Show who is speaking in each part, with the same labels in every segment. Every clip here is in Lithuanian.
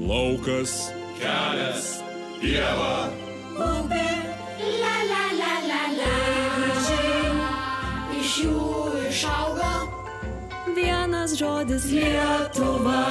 Speaker 1: laukas,
Speaker 2: kelias, pieva,
Speaker 3: upė, la la la la la, gražiai iš jų išaugo vienas žodis Lietuva.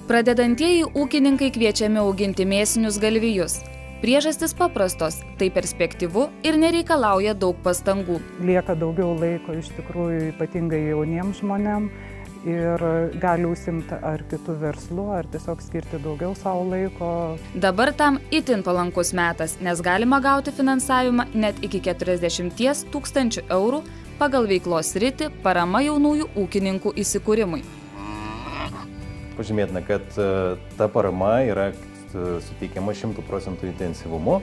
Speaker 4: Pradedantieji ūkininkai kviečiami auginti mėsinius galvijus. Priežastis paprastos, tai perspektyvu ir nereikalauja daug pastangų.
Speaker 5: Lieka daugiau laiko iš tikrųjų ypatingai jauniems žmonėms ir gali užsiimti ar kitų verslų, ar tiesiog skirti daugiau savo laiko.
Speaker 4: Dabar tam itin palankus metas, nes galima gauti finansavimą net iki 40 000 eurų pagal veiklos sritį parama jaunųjų ūkininkų įsikūrimui.
Speaker 6: Pažymėtina, kad ta parama yra suteikiama 100% intensyvumu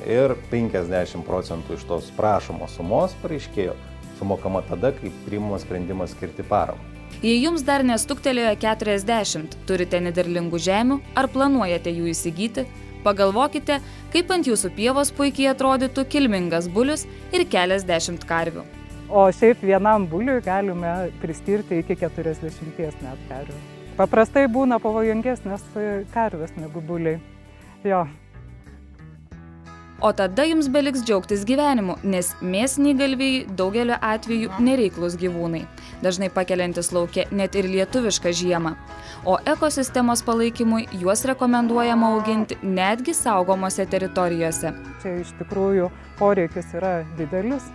Speaker 6: ir 50% iš tos prašomos sumos pareiškėjo sumokama tada, kai priimamas sprendimas skirti paramą.
Speaker 4: Jei jums dar nestuktelėjo 40, turite nederlingų žemių ar planuojate jų įsigyti, pagalvokite, kaip ant jūsų pievos puikiai atrodytų kilmingas bulius ir keliasdešimt karvių.
Speaker 5: O šiaip vienam buliui galime priskirti iki 40 net karvių. Paprastai būna pavojingesnės karvės negu buliai. Jo.
Speaker 4: O tada jums beliks džiaugtis gyvenimu, nes mėsiniai galvijai daugeliu atveju nereiklus gyvūnai, dažnai pakeliantis lauke net ir lietuvišką žiemą. O ekosistemos palaikymui juos rekomenduojama auginti netgi saugomose teritorijose.
Speaker 5: Čia iš tikrųjų poreikis yra didelis.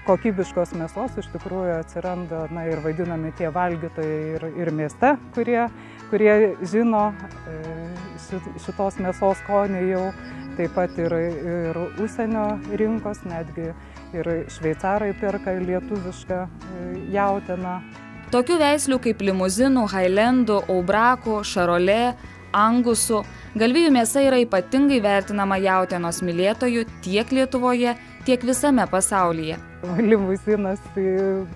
Speaker 5: Kokybiškos mėsos iš tikrųjų atsiranda ir vadinami tie valgytojai ir mieste, kurie žino šitos mėsos skonį jau, taip pat ir užsienio rinkos, netgi ir šveicarai perka lietuvišką jautieną.
Speaker 4: Tokių veislių kaip limuzinų, hailendų, aubrakų, šarolė, angusų, galvijų mėsa yra ypatingai vertinama jautienos mylėtojų tiek Lietuvoje, tiek visame pasaulyje.
Speaker 5: Limuzinas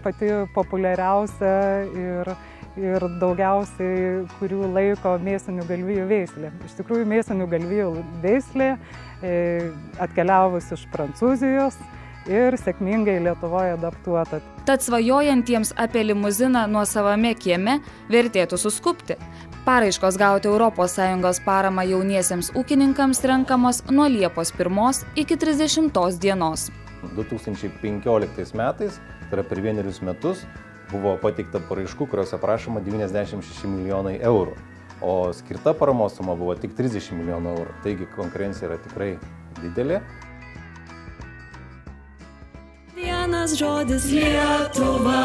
Speaker 5: pati populiariausia ir daugiausiai kurių laiko mėsinių galvijų veislė. Iš tikrųjų, mėsinių galvijų veislė atkeliavus iš Prancūzijos ir sėkmingai Lietuvoje adaptuota.
Speaker 4: Tad svajojantiems apie limuziną nuosavame kieme vertėtų suskubti. Paraiškos gauti ES paramą jauniesiems ūkininkams renkamos nuo Liepos 1 iki 30 dienos.
Speaker 6: 2015 metais, tai yra per 1 metus, buvo pateikta paraiškų, kuriuose prašoma 96 milijonai eurų, o skirta paramos suma buvo tik 30 milijonų eurų. Taigi konkurencija yra tikrai didelė.
Speaker 3: Vienas žodis Lietuva.